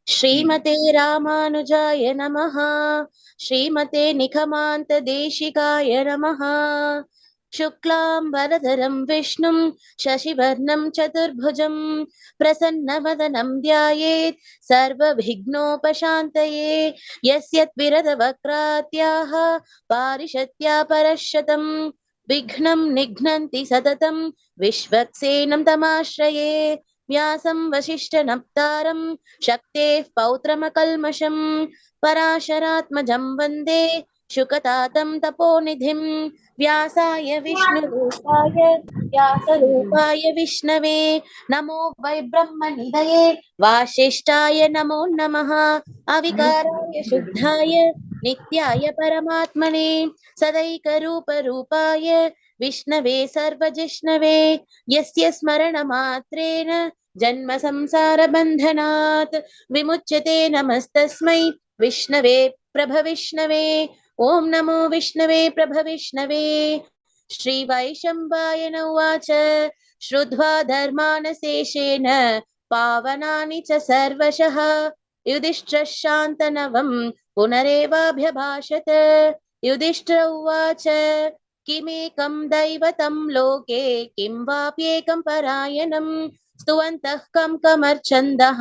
श्रीमते रामानुजाय नमः। श्रीमते निखमान्तदेशिकाय नमः। शुक्लाम्बरधरं विष्णुं शशिवर्णं चतुर्भुजं प्रसन्नवदनं ध्यायेत् सर्वविघ्नोपशान्तये। यस्य त्विरदवक्रात्याः पारिषत्या परश्शतं विघ्नं निघ्नन्ति सततं विश्वक्सेनं तमाश्रये। व्यासं वसिष्ठनप्तारं शक्तेः पौत्रमकल्मषम् पराशरात्मजं वन्दे शुकतातं तपोनिधिं। व्यासाय व्यासरूपाय विष्णवे नमो वै ब्रह्मनिधये वासिष्ठाय नमो नमः। अविकाराय शुद्धाय नित्याय परमात्मने सदैकरूपरूपाय विष्णवे सर्वजिष्णवे यस्य स्मरणमात्रेण जन्म संसार बन्धनात् विमुच्यते। नमस्तस्मै विष्णवे प्रभविष्णवे। ओम नमो विष्णवे प्रभविष्णवे। श्रीवैशम्पायन उवाच श्रुत्वा धर्मानशेषेण पावनानि च सर्वशः युधिष्ठिरश्शान्तनवं पुनरेवाभ्यभाषत। युधिष्ठिर उवाच किमेकं दैवतं लोके किं वाप्येकं परायणं स्तुवन्तः कं कमर्चन्दः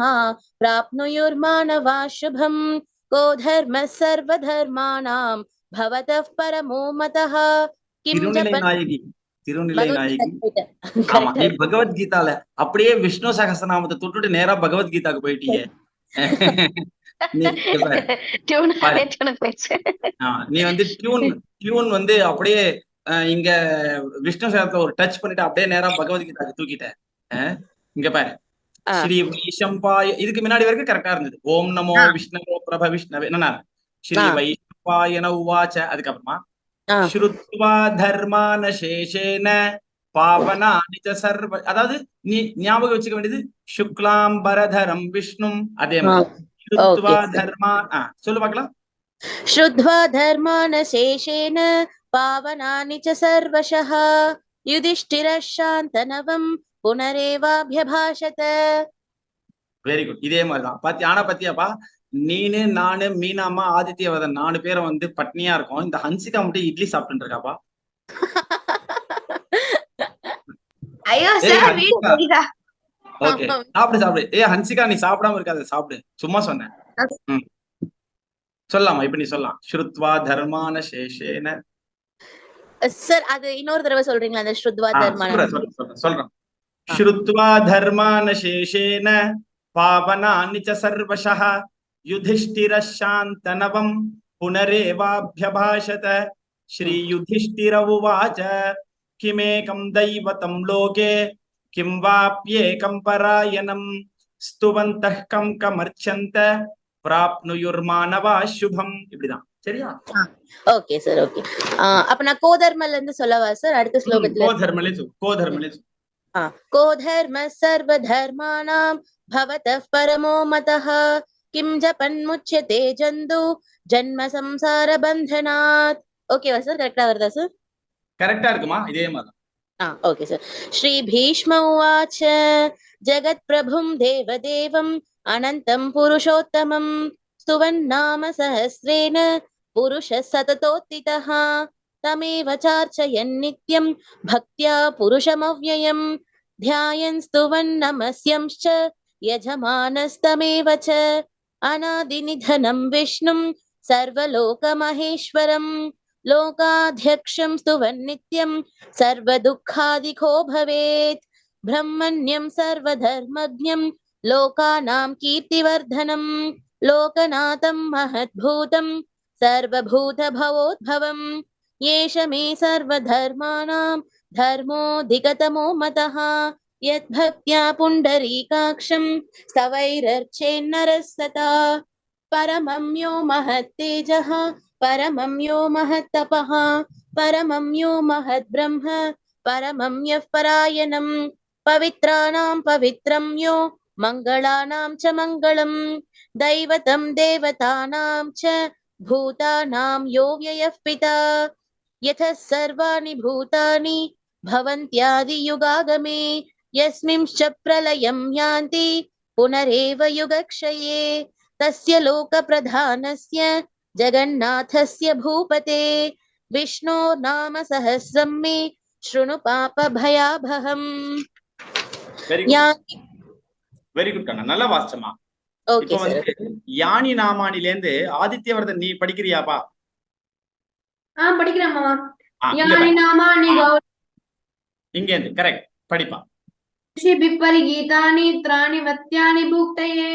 प्राप्नुयुर्मानवा शुभम्। को धर्मः सर्वधर्माणां भवतः परमो मतः किं திருநிலை जपन् நாயகி திருநிலை நாயகி ஆமா, நீ करेक्ट பகவத்கீதால அப்படியே விஷ்ணு சகஸ்ரநாமத்தை தொட்டுட்டு நேரா பகவத்கீதாக்கு போயிட்டீங்க. நீ இப்ப ट्यून பாரு, பேசு நீ வந்து டியூன் டியூன் வந்து அப்படியே இங்க விஷ்ணு சகஸ்ரத்தை ஒரு டச் பண்ணிட்டு அப்படியே நேரா பகவத்கீதாக்கு தூக்கிட்ட. இங்க பாரு, ஸ்ரீ வைஷம்பாய இதுக்கு முன்னாடி வரைக்கும் கரெக்டா இருந்தது. ஓம் நமோ விஷ்ணவே பிரப விஷ்ணவே என்ன ஸ்ரீ வைஷம்பாயன உவாச்ச. அதுக்கப்புறமா ஸ்ருத்வா தர்மான சேஷேன பாவனானி ச சர்வ, அதாவது நீ ஞாபகம் வச்சுக்க வேண்டியது சுக்லாம்பரதரம் விஷ்ணும். அதே மாதிரி ஸ்ருத்வா தர்மா சொல்லு பார்க்கலாம். श्रुत्वा धर्मानशेषेण पावनानि च सर्वशः युधिष्ठिरः शान्तनवं पुनरेवाभ्यभाषत. Very good. இதே மாதிரிதான் பாத்தி. ஆனா பத்தியாப்பா, நீனு நானு மீனாம்மா ஆதித்யவதன் 4 பேரும் வந்து பட்னியா இருக்கோம். இந்த ஹன்சிகா மட்டும் இட்லி சாப்பிட்டு இருக்காப்பா. ஐயோ சார் வீடு தெரியுதா? ஓகே, சாப்பிடு சாப்பிடு. ஹன்சிகா, நீ சாப்பிடாம இருக்காத, சாப்பிடு. சும்மா சொன்னேன். சொல்லலாமா? இப்ப நீ சொல்லலாம். ஸ்ருத்வா தர்மான சேஷேன. சார் அது இன்னொரு தடவை சொல்றீங்களா? அந்த ஸ்ருத்வா தர்மான சொல்றேன். ஸ்ருத்வா தர்மான சேஷேன பாவனானி ச சர்வஷः युधिष्ठिरः शान्तनवं पुनरेवाभ्यभाषत. श्रीयुधिष्ठिर उवाच किमेकं दैवतं लोके किं वाप्येकं परायणं स्तुवन्तः कं कमर्चन्त प्राप्नुयुर्मानवा शुभम. இப்படிதான் சரியா? Okay sir, okay. அப்ப நான் கோதர்மல இருந்து சொல்லவா சார்? அடுத்த ஸ்லோகத்துல கோதர்மலே கோதர்ம சர்வதர்மாணாं भवतः परमो मतः किं जपन्मुच्यते जन्तु जन्म संसार बन्धनात्. ஓகேவா சார்? கரெக்டா வருதா சார்? கரெக்டா இருக்குமா? இதே மாதிரி. ओके सर। श्री भीष्म उवाच जगत्प्रभुं देवदेवम् अनन्तं पुरुषोत्तमं स्तुवन्नाम सहस्रेण पुरुषः सततोत्थितः तमेव चार्चयन् नित्यं भक्त्या पुरुषमव्ययं ध्यायन् स्तुवन् नमस्यंश्च यजमानस्तमेव च अनादिनिधनं विष्णुं सर्वलोकमहेश्वरम् लोकाध्यक्षं स्तुवन् नित्यं सर्वदुःखादिको भवेत् ब्रह्मण्यं सर्वधर्मज्ञं लोकानां कीर्तिवर्धनं लोकनाथं महद्भूतं सर्वभूतभवोद्भवं येष मे सर्वधर्माणां धर्मोऽधिगतमो मतः यद्भक्त्या पुण्डरीकाक्षं स्तवैरर्चेन्नरः सदा परमं यो महत्तेजः परमं यो महत्तपः परमं यो महद्ब्रह्म परमं यः परायणं पवित्राणां पवित्रं यो मङ्गलानां च मङ्गलं दैवतं देवतानां च भूतानां यो व्ययः पिता यतः सर्वाणि भूतानि भवन्त्यादियुगागमे यस्मिंश्च प्रलयं यान्ति पुनरेव युगक्षये तस्य लोकप्रधानस्य जगन्नाथस्य भूपते विष्णो नाम सहस्रं मे शृणु पापभयाभहम्. வெரி குட் கண்ணா, நல்லா வாசிச்சமா. ஓகே இப்போ வந்து யானி நாமானில இருந்து ஆதித்யவர்தன் நீ படிக்கிறியாப்பா? படிக்கிறேன் மாமா. யானி நாமானி இங்க இருந்து கரெக்ட் படிப்பா. ऋषिभिः गीतानि त्राणि वत्यानि भुक्तये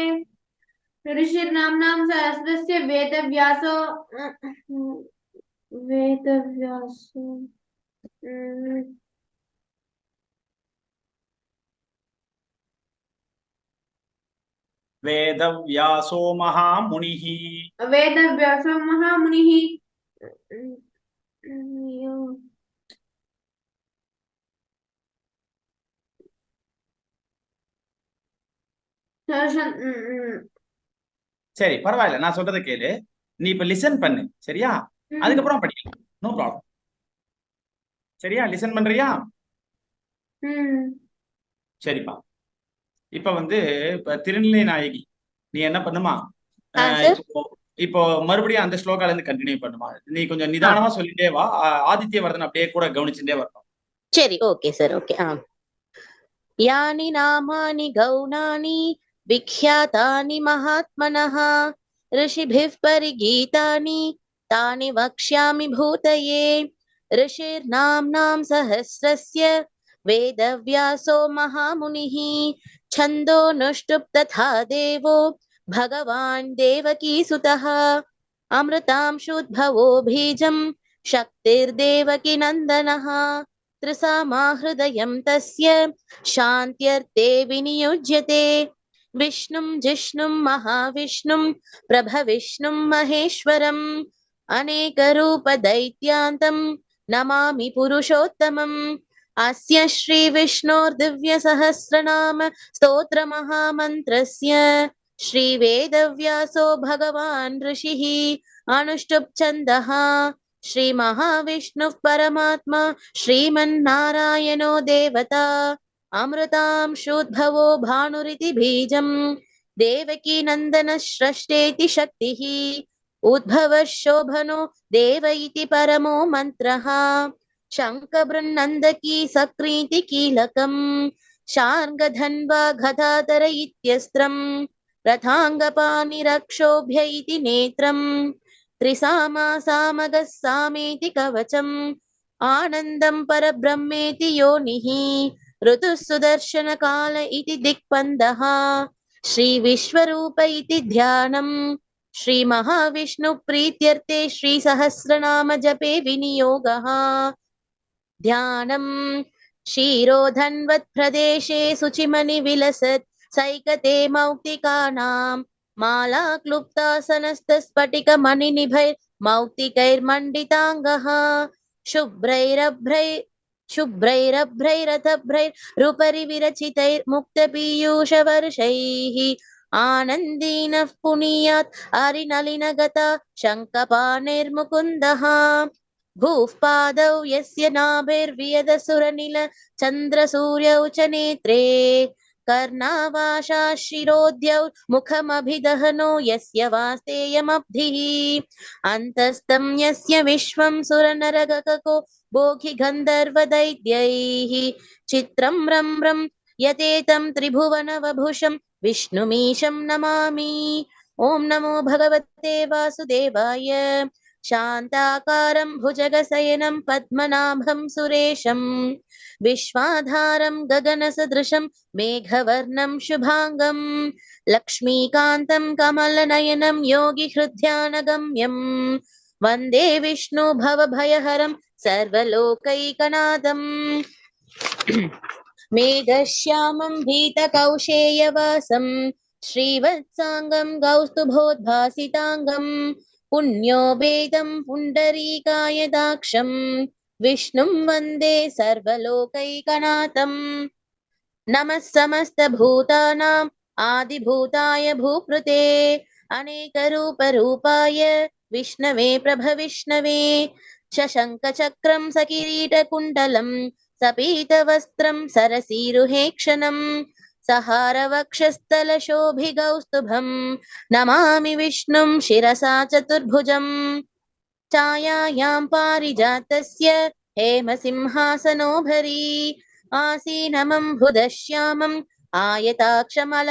ऋषिर्नाम्नां सहस्रस्य वेदव्यासो वेदव्यासो महामुनिः. वेदव्यासो महामुनिः சரி பரவாயில்ல, நான் சொல்றதை கேளு, நீ இப்ப லிசன் பண்ணு சரியா, அதுக்கப்புறம் படிக்கலாம், நோ ப்ராப்ளம். சரியா, லிசன் பண்றியா? சரிப்பா. இப்ப வந்து இப்ப திருநிலை நாயகி நீ என்ன பண்ணுமா, இப்போ மறுபடியும் அந்த ஸ்லோகால இருந்து கண்டினியூ பண்ணுமா. நீ கொஞ்சம் நிதானமா சொல்லிட்டே வா, ஆதித்யவர்தன் அப்படியே கூட கவனிச்சுட்டே வரணும். சரி ஓகே சார் ஓகே. யானி நாமானி கௌணானி விக்யாதானி மகாத்மனः ऋषिभिः परिगीतानि तानि वक्ष्यामि भूतये ऋषिर्नाम्नां सहस्रस्य वेदव्यासो महामुनिः छन्दोनुष्टुप् तथा देवो भगवान् देवकीसुतः अमृतांशुद्भवो बीजं शक्तिर्देवकी नन्दनः त्रिसामा हृदयं तस्य शान्त्यर्थे विनियुज्यते विष्णुं जिष्णुं महाविष्णुं प्रभविष्णुं महेश्वरम् अनेकरूपदैत्यान्तं नमामि पुरुषोत्तमम् अस्य श्रीविष्णोर्दिव्यसहस्रनाम स्तोत्रमहामन्त्रस्य श्रीवेदव्यासो भगवान् ऋषिः अनुष्टुप् छन्दः श्रीमहाविष्णुः परमात्मा श्रीमन्नारायणो देवता अमृतांशुद्भवो भानुरिति बीजम् देवकी नन्दन स्रष्टेति शक्तिः उद्भवः शोभनो देव इति परमो मन्त्रः शङ्खबृन्नन्दकी सक्रीति कीलकम् शार्ङ्गधन्वा गदाधर इत्यस्त्रम् रथाङ्गपाणिरक्षोभ्य इति नेत्रम् त्रिसामा सामगः सामेति कवचम् आनन्दं परब्रह्मेति योनिः ऋतुः सुदर्शन काल इति दिक्पन्दः श्रीविश्वरूप इति ध्यानम् श्रीमहाविष्णु प्रीत्यर्थे श्रीसहस्रनाम जपे विनियोगः ध्यानम् क्षीरोधन्वत् प्रदेशे शुचिमणि विलसत् सैकते मौक्तिकानाम् माला क्लुप्तासनस्तस्फटिकमणिनिभैर् मौक्तिकैर्मण्डिताङ्गः शुभ्रैरभ्रैरथभ्रैरुपरि विरचितैर्मुक्तपीयूषवर्षैः आनन्दीनः पुनीयात् हरिनलिनगता शङ्खपाणिर्मुकुन्दः भूः पादौ यस्य नाभिर्वियदसुरनिल चन्द्रसूर्यौ च नेत्रे कर्णावाशा शिरोद्यौ मुखमभिदहनो यस्य वास्तेयमब्धिः अन्तस्तं यस्य विश्वं सुरनरगको भोगि गन्धर्वदैत्यैः चित्रं रम्रं यतेतं त्रिभुवनवभूषं विष्णुमीशं नमामि। ॐ नमो भगवते वासुदेवाय। शान्ताकारं भुजगशयनं पद्मनाभं सुरेशं विश्वाधारं गगनसदृशं मेघवर्णं शुभांगं लक्ष्मीकान्तं कमलनयनं योगिहृद्यानगम्यं वन्दे विष्णु भवभयहरं सर्वलोकैकनाथं मेघश्यामं भीतकौशेयवासं श्रीवत्सांगं कौस्तुभोद्भासितांगं पुण्यो वेदं पुण्डरीकायदाक्षं विष्णुं वन्दे सर्वलोकैकनाथं नमः समस्तभूतानां आदिभूताय भूपृते अनेकरूपरूपाय विष्णवे प्रभविष्णवे शशंखचक्रं सकिरीटकुण्डलं सपीतवस्त्रं सरसीरुहेक्षणं सहारवक्षस्थलशोभिगौस्तुभं नमामि विष्णुं शिरसा चतुर्भुजम् छायायां पारिजातस्य हेमसिंहासनोपरि आसीनमं बुधश्यामम् आयताक्षमल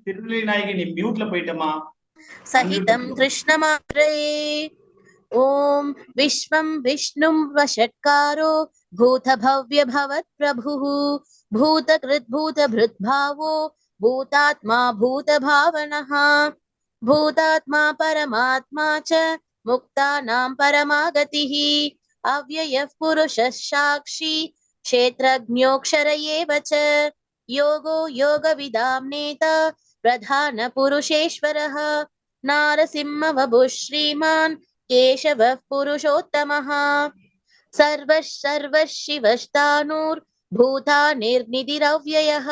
திருநெல்வேலி நாயகி நீ மியூட்ல போயிட்டமா सहितं कृष्णमात्रये ॐ विश्वं विष्णुं वषट्कारो भूतभव्यभवत्प्रभुः भूतकृद्भूतभृद्भावो भूतात्मा भूतभावनः भूतात्मा परमात्मा च मुक्तानां परमागतिः अव्ययः पुरुषः साक्षी क्षेत्रज्ञोऽक्षर एव च योगो योगविदां नेता प्रधानपुरुषेश्वरः नारसिंहवपुः श्रीमान् केशवः पुरुषोत्तमः सर्वः शिवस्तानुर्भूतानिर्निधिरव्ययः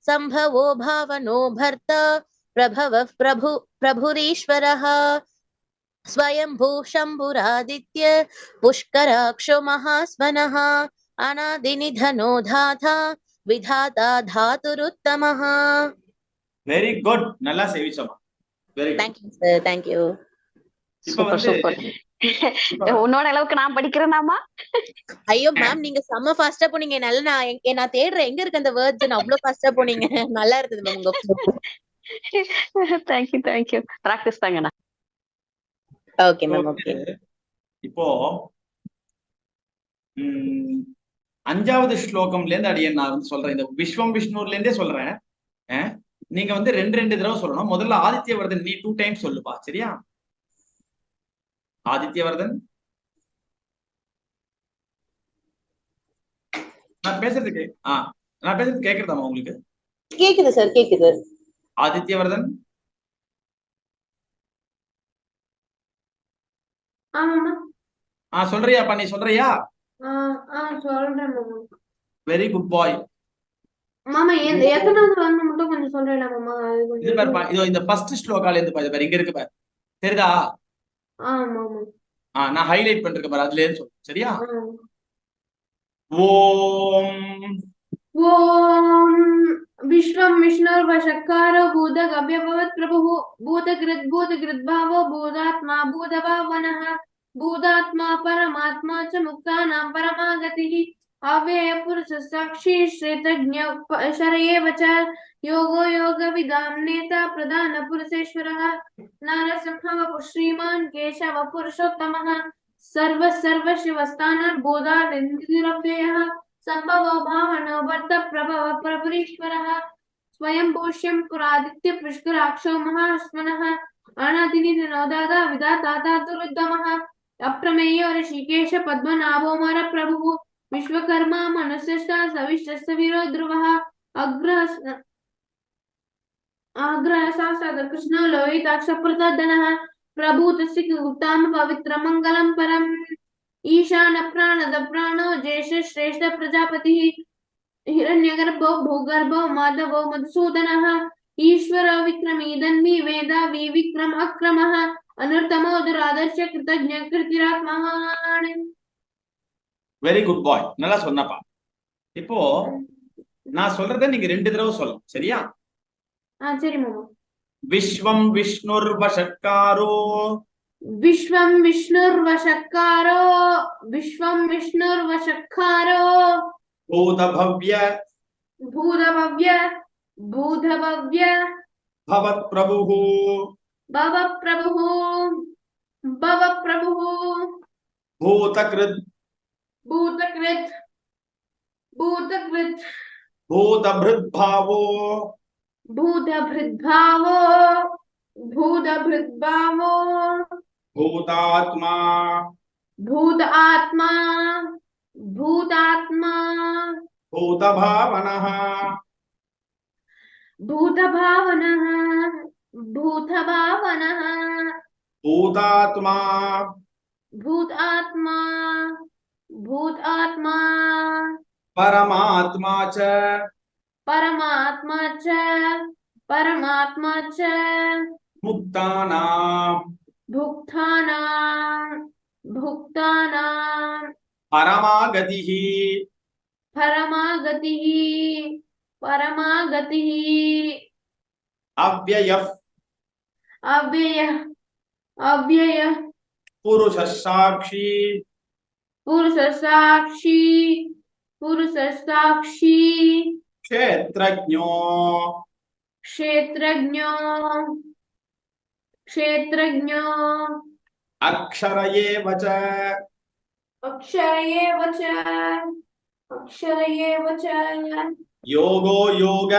सम्भवो भावनो भर्ता प्रभवः प्रभुरीश्वरः स्वयंभू शम्भुरादित्य पुष्कराक्षो महास्वनः अनादिनिधनो धाता विधाता धातुरुत्तमः வெரி குட் நல்லா சேவிச்சமா very good Thank you sir, thank you. இப்ப வந்து உன்னோட அளவுக்கு நான் படிக்கிறேனாமா? ஐயோ மேம் நீங்க செம்ம ஃபாஸ்டா போனீங்க. நல்ல நான் தேடுறேன் எங்க இருக்கு அந்த வேர்ட்ஸ். அவ்வளவு ஃபாஸ்டா போனீங்க. நல்லா இருந்தது மேம் உங்க தேங்க்யூ பிராக்டிஸ் தாங்கண்ணா. Okay ma'am okay. இப்போ அஞ்சாவது ஸ்லோகம்ல இருந்து அடியேன் நான் வந்து சொல்றேன். இந்த விஸ்வம் விஷ்ணுர்ல இருந்தே சொல்றேன். நீங்க வந்து ரெண்டு தடவை சொல்லணும். முதல்ல ஆதித்யவர்தன் நீ 2 டைம்ஸ் சொல்லுப்பா, சரியா? ஆதித்யவர்தன் நான் பேசுறது கேக்குறதாமா உங்களுக்கு? கேக்குது சார் கேக்குது. ஆதித்யவர்தன் சொல்றியாப்பா? நீ சொல்றியா? சொல்றேன் வெரி குட் பாய் மாமா. எத்தனாவது வந்து மட்டும் கொஞ்சம் சொல்றேன் மாமா. இது பாருப்பா, இதோ இந்த ஃபர்ஸ்ட் ஸ்லோகால இருந்து பாரு, இங்க இருக்கு பாரு, தெரியுதா? மாமா நான் ஹைலைட் பண்ணிருக்கேன் பாரு, அதுல இருந்து சொல்லு, சரியா? ஓம் ஓம் விஸ்வம் விஷ்ணுர்வஷட்காரோ பூதகவ்யபவத் பிரபுः பூதகிருத்பாவோ பூதாத்மா பூதபாவனः பூதாத்மா பரமாத்மா च मुक्तानां परमागतिः अव्यय पुरुषः साक्षी क्षेत्रज्ञोऽक्षर एव च योगो योगविदां नेता प्रधानपुरुषेश्वरः नारसिंहवपुः श्रीमान् केशवः पुरुषोत्तमः सर्वशिवस्तानुर्भूतानिर्निधिरव्ययः सम्भवो भावनो भर्ता प्रभवः प्रभुरीश्वरः स्वयंभू शम्भुरादित्य पुष्कराक्षो महाश्वनः अनादिनिधनो दाता विधाता धातुरुत्तमः अप्रमेयो ऋषिकेश पद्मनाभो मरप्रभुः विश्वकर्मा मनुष्यश्च सविष्टस्य वीरो ध्रुवः अग्रः साक्षात् कृष्णो लोहिताक्षप्रतर्दनः प्रभूतस्य गुप्तां पवित्रमङ्गलं परम् ईशान प्राणद प्राणो ज्येष्ठ श्रेष्ठ प्रजापतिः हिरण्यगर्भो भूगर्भो माधवो मधुसूदनः ईश्वर विक्रमी धन्वी वेदा विक्रम अक्रमः अनर्थमो दुरादर्श कृतज्ञ कृतिरात्महान. வெரி குட் பாய், நல்லா சொன்னப்பா. இப்போ நான் சொல்றத நீங்க 2 தடவை சொல்லணும், சரியா? சரி மாமா. விஸ்வம் விஷ்ணுர்வஷட்காரோ விஸ்வம் விஷ்ணுர்வஷட்காரோ விஸ்வம் விஷ்ணுர்வஷட்காரோ பூதபவ்ய பூதபவ்ய பூதபவ்ய பவத் பிரபுः பவப்பிரபுः பூதகிருத் பூதகிருத் பூதபிருத்பாவோ பூதபிருத்பாவோ பூதாத்மா பூதாத்மா பூதபாவனः பூதபாவனः பூதாத்மா பரமாத்மா च முக்தானாம் भुक्तानां परमागतिः परमागतिः अव्ययः अव्ययः अव्ययः पुरुषः साक्षी पुरुषसाक्षी क्षेत्रज्ञो क्षेत्रज्ञो अक्षर एव च अक्षर एव च योगो योग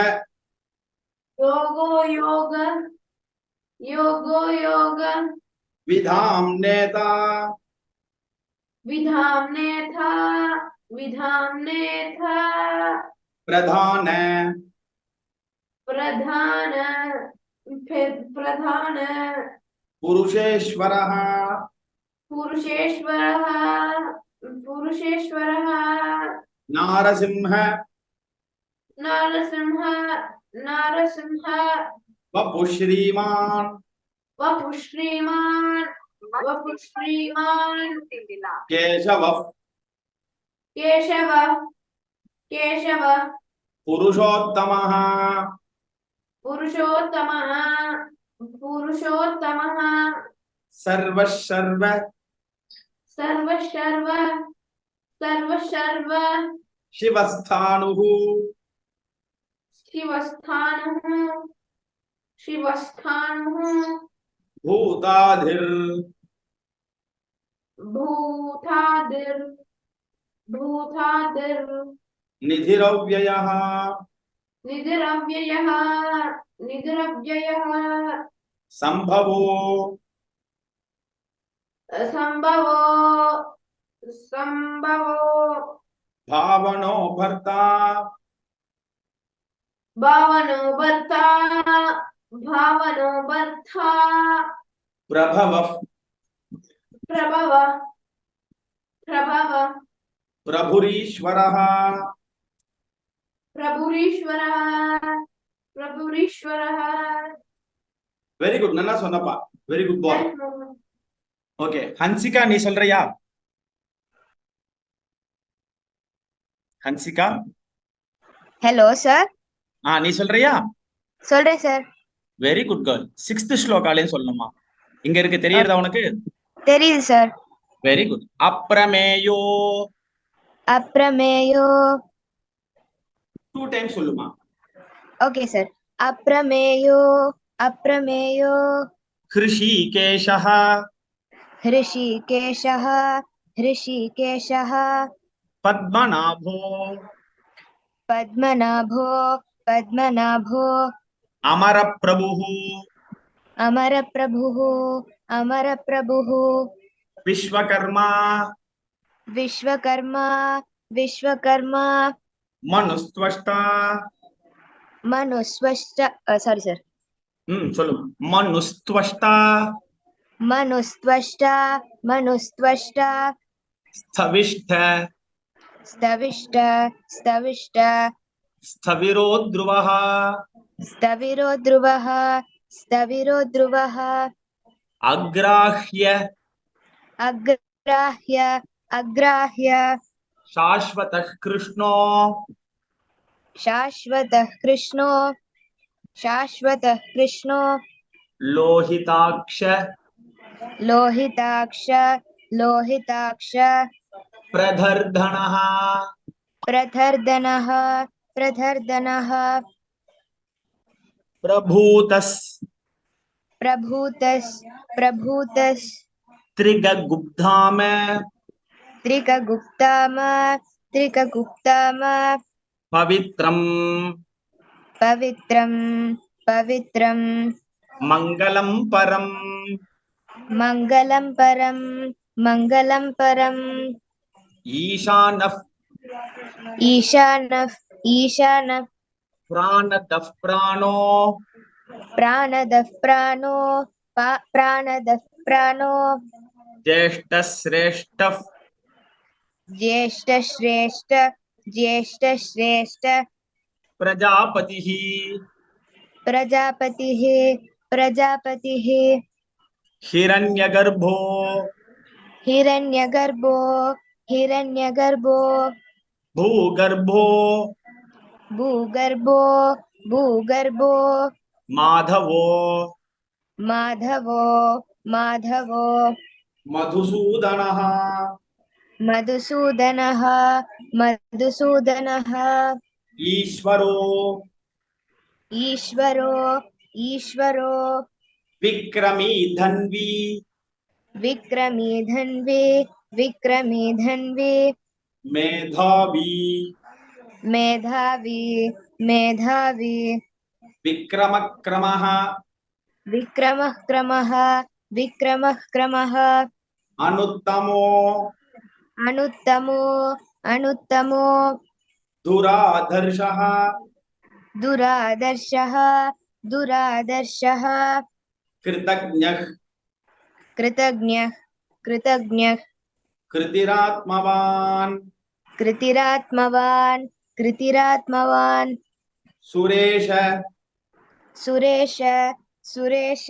योगो योग विधाम्नेता विधाम्नेथा प्रधान प्रधान पुरुषेश्वरः पुरुषेश्वरः नारसिंह नारसिंह वपु श्रीमान् वपु श्रीमान् केशवः केशव पुरुषोत्तमः पुरुषोत्तमः सर्वशर्व सर्वशर्व शिवस्थाणुः शिवस्थानुः भूताधिर् भूतादिर् निधिरव्ययः निधिरव्ययः संभवो संभवो भावनो भर्ता भावनो भर्ता प्रभवः प्रभव प्रभुरीश्वरः प्रभुरीश्वरः வெரி குட் நல்லா சொன்னப்பா very good boy okay Hansika நீ சொல்றியா ஹன்சிகா हेलो सर நீ சொல்றியா சொல்றேன் sir very good girl 6th ஸ்லோகாலயும் சொல்லணுமா இங்க இருக்கு தெரியறதா உனக்கு தெரியுது சார் வெரி குட் அப்ரமேயோ अप्रमेयो 2 டைம்ஸ் சொல்லுமா ओके सर अप्रमेयो ஹிருஷிகேஷः ऋषिकेशः பத்மநாபோ पद्मनाभो அமரப்பிரபுः अमरप्रभुः விஸ்வகர்மா विश्वकर्मा மனுஸ்த்வஷ்டா मनुस्वष्ट सॉरी सर சொல்லுமா மனுஸ்த்வஷ்டா मनुस्त्वष्टा ஸ்தவிஷ்ட स्तविष्ट ஸ்தவிரோ த்ருவः स्थविरो ध्रुवः அக்ராஹ்ய अग्राह्य शाश्वतः कृष्णो शाश्वतः कृष्णो लोहिताक्ष लोहिताक्ष प्रधर्धनः प्रधर्दनः प्रभूतस् प्रभूतस् त्रिगगुप्ताम त्रिकगुप्ताम पवित्रम् पवित्रम् मङ्गलं परम् मङ्गलं परम् ईशानः ईशानः प्राणदः प्राणो प्राणदः प्राणो ज्येष्ठश्रेष्ठः ज्येष्ठश्रेष्ठ प्रजापतिः प्रजापतिः हिरण्यगर्भो हिरण्यगर्भो हिरण्यगर्भो भूगर्भो भूगर्भो भूगर्भो माधवो माधवो माधवो मधुसूदनः मधुसूदनः मधुसूदनः ईश्वरो ईश्वरो ईश्वरो विक्रमी धन्वी विक्रमी धन्वी विक्रमी धन्वी मेधावी मेधावी मेधावी विक्रमक्रमः विक्रमः क्रमः विक्रमः क्रमः अनुत्तमो अनुत्तमो अनुत्तमो दुराधर्षः दुरादर्शः दुरादर्शः कृतज्ञः कृतज्ञः कृतज्ञः कृतिरात्मवान् कृतिरात्मवान् कृतिरात्मवान् सुरेश सुरेश सुरेश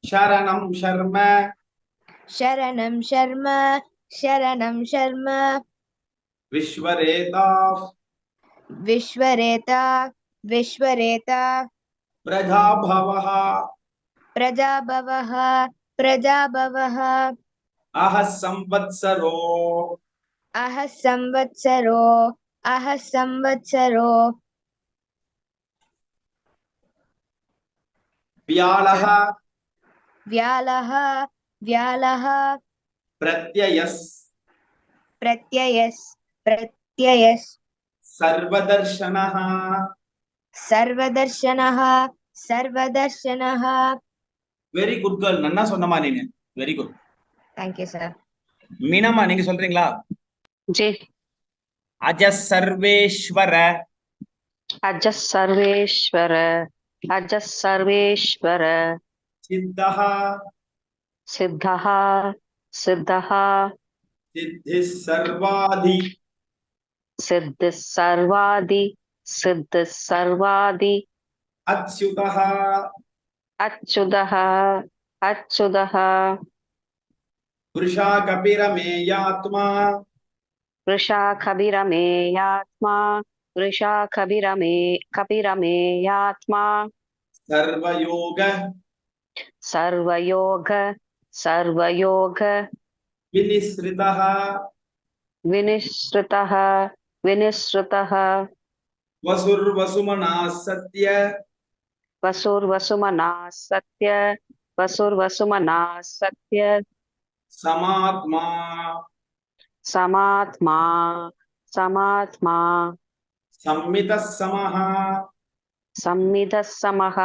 शरणं शर्म शरणं शर्म शरणं शर्म विश्वरेता विश्वरेता विश्वरेता प्रजाभवः प्रजाभवः प्रजाभवः अह संवत्सरो अह संवत्सरो अह संवत्सरो व्यालः व्यालः व्यालः प्रत्ययस् प्रत्ययस् प्रत्ययस् सर्वदर्शनः सर्वदर्शनः सर्वदर्शनः வெரி குட் கேர்ள், நன்னா சொன்னமா நீங்க. Very good. Thank you sir. Meenamma நீங்க சொல்றீங்களா? जी अज सर्वेश्वर अज सर्वेश्वर अज सर्वेश्वर सिद्धः सिद्धः सिद्धः सिद्धिः सर्वाधि सिद्धिः सर्वादि सिद्धिः सर्वादि अच्युतः अच्युतः अच्युतः वृषा कपिरमेयात्मा वृषा कपिरमेयात्मा वृषा कपिरमेयात्मा सर्वयोग सर्वयोग सर्वयोग विनिसृतः विनिश्रितः विनिश्रितः वसुर्वसुमनः सत्य वसुर्वसुमनः सत्य वसुर्वसुमनः सत्य समात्मा समात्मा समात्मा संमितः समः सम्मिदः समः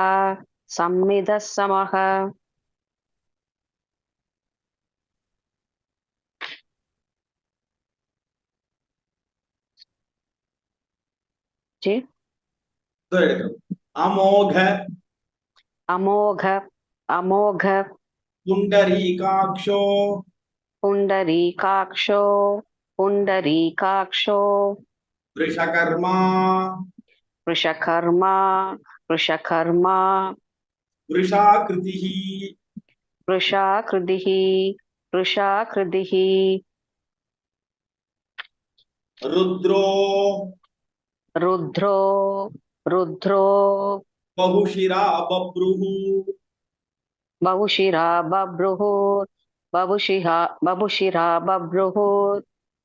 सम्मिदः समः जी तो अमोघ अमोघ अमोघ पुंडरीकाक्षो पुंडरीकाक्षो पुंडरीकाक्षो वृषकर्मा वृषकर्मा वृषकर्मा वृषाकृतिः वृषाकृतिः वृषाकृतिः रुद्रो रुद्रो रुद्रो बहुशिरा बभ्रुः बहुशिरा बभ्रुः बहुशिरा बभ्रुः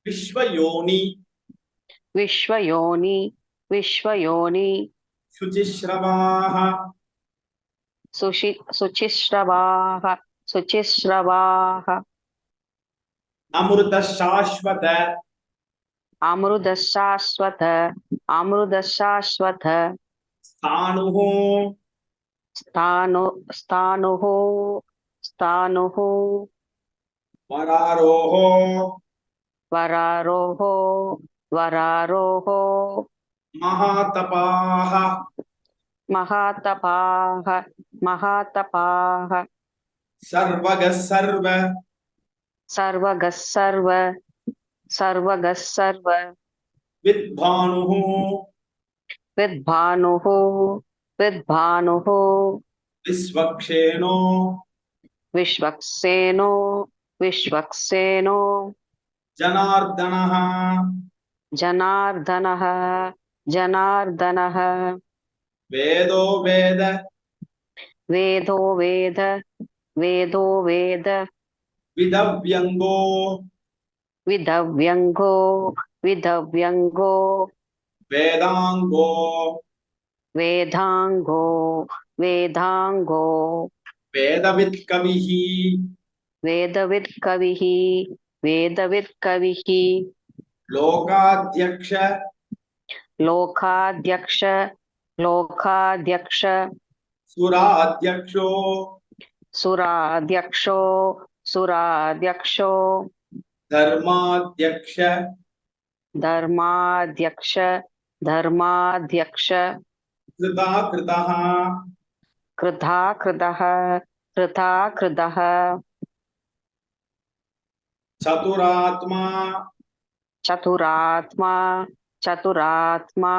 विश्वयोनि विश्वयोनि विश्वयोनि शुचिश्रवाः शुचिश्रवाः शुचिश्रवाः अमृत शाश्वत अमृतशाश्वत अमृतशाश्वत स्थाणुः स्थाणुः स्थाणुः वरारोः वरारोः वरारोः महातपाः महातपाः महातपाः सर्वगः सर्व सर्वगः सर्व सर्वगः सर्व विद्भानुः विद्भानुः विद्भानुः विश्वक्षेणो विश्वक्सेनो विश्वक्सेनो जनार्दनः जनार्दनः जनार्दनः वेदो वेद वेदो वेद वेदो वेद विदव्यङ्गो विधव्यङ्गो विधव्यङ्गो वेदाङ्गो वेदाङ्गो वेदाङ्गो वेदवित्कविः वेदवित्कविः वेदवित्कविः लोकाध्यक्ष लोकाध्यक्ष लोकाध्यक्ष सुराध्यक्षो सुराध्यक्षो सुराध्यक्षो धर्माध्यक्ष धर्माध्यक्ष धर्माध्यक्ष कृताकृतः कृता कृतः कृता कृतः चतुरात्मा चतुरात्मा चतुरात्मा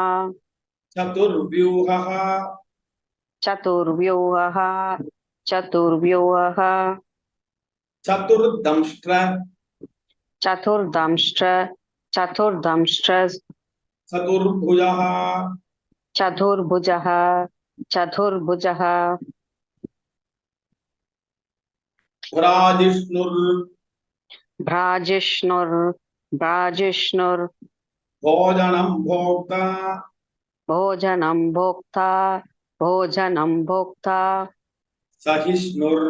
चतुर्व्यूहः चतुर्व्यूहः चतुर्व्यूहः चतुर्दंष्ट्र चतुर्दंष्ट्र चतुर्दंष्ट्र चतुर्भुजः चतुर्भुजः चतुर्भुजः भ्राजिष्णुर् भ्राजिष्णुर् भ्राजिष्णुर् भोजनं भोक्ता भोजनं भोक्ता भोजनं भोक्ता सहिष्णुर्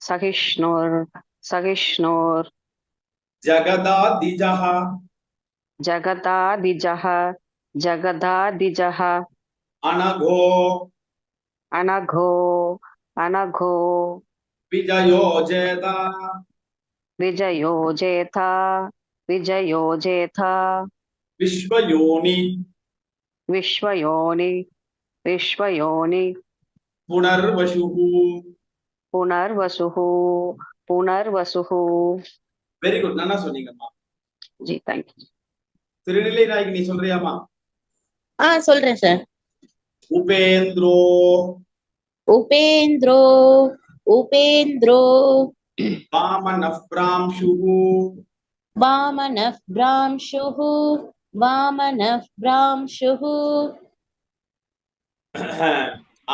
सहिष्णुर् सहिष्णुर् जगदादिजः जगदादिजः जगदादिजः अनघो अनघो अनघो विजयो जेता विजयो जेता विजयो जेता विश्वयोनि विश्वयोनि विश्वयोनि पुनर्वसुः पुनर्वसुः पुनर्वसुः வெரி குட் நல்லா சொன்னீங்கம்மா जी थैंक यू திருநிலை நாயகி நீ சொல்றியாமா சொல்றேன் சார். உபேந்திரோ उपेन्द्रो उपेन्द्रो वामनः प्रांशुः वामनः भ्रांशुः वामनः भ्रांशुः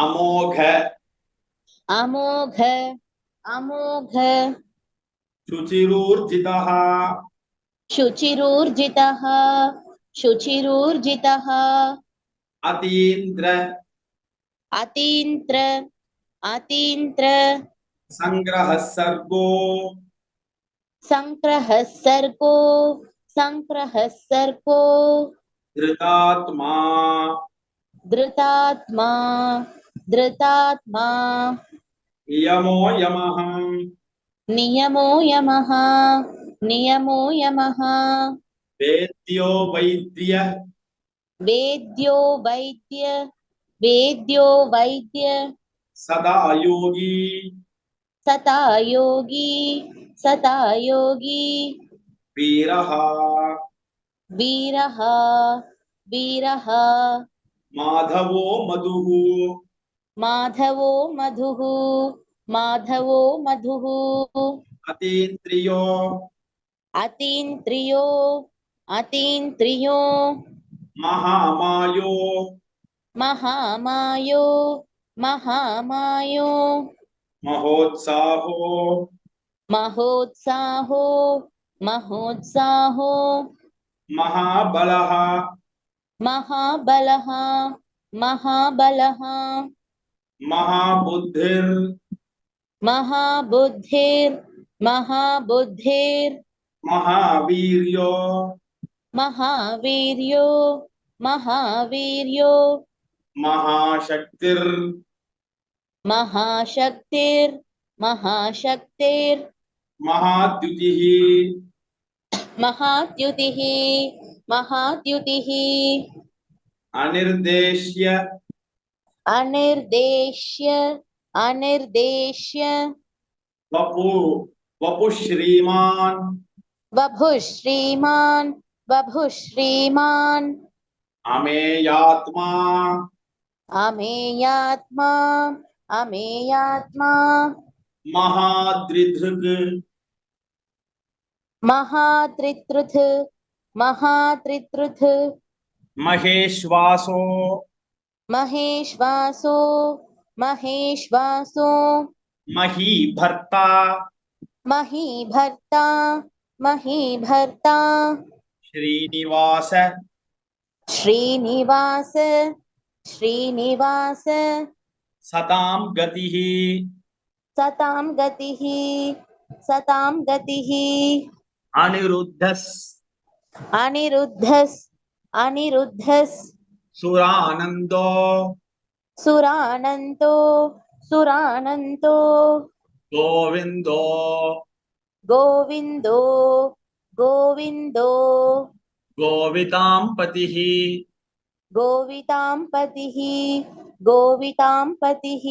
अमोघ अमोघ अमोघ शुचिरूर्जितः शुचिरूर्जितः शुचिरूर्जितः अतीन्द्र अतीन्द्र अतीन्द्र संग्रहः सर्गो संग्रहः सर्गो संग्रहः सर्गो धृतात्मा धृतात्मा धृतात्मा यमो यमः नियमो यमः नियमो यमः वेद्यो वैद्य वेद्यो वैद्य वेद्यो वैद्य सदा योगी सता योगी सता योगी वीरः वीरः वीरः माधवो मधुः माधवो मधुः माधवो मधुः अतीन्द्रियो अतीन्द्रियो अतीन्द्रियो महामायो महामायो महामायो महोत्साहो महोत्साहो महोत्साहो महाबलः महाबलः महाबलः महाबुद्धिर् महाबुद्धिर् महाबुद्धिर् महावीर्यो महावीर्यो महावीर्यो महाशक्तिर् महाशक्तिर् महाशक्तिर् महाद्युतिः महाद्युतिः महाद्युतिः अनिर्देश्य अनिर्देश्य अनिर्देश्य वपु वपुः श्रीमान् बभुः श्रीमान् बभुः श्रीमान् अमेयात्मा अमेयात्मा अमेयात्मा महाद्रिधृक् महात्रितृथ महात्रितृथ महेश्वासो महेश्वासो महेश्वासो महीभर्ता महीभर्ता महीभर्ता श्रीनिवास श्रीनिवास श्रीनिवास सतां गतिः सतां गतिः सतां गतिः अनिरुद्धस् अनिरुद्धस् अनिरुद्धस् सुरानन्दो सुरानन्तो सुरानन्तो गोविन्दो गोविन्दो गोविन्दो गोवितां पतिः गोवितां पतिः गोवितां पतिः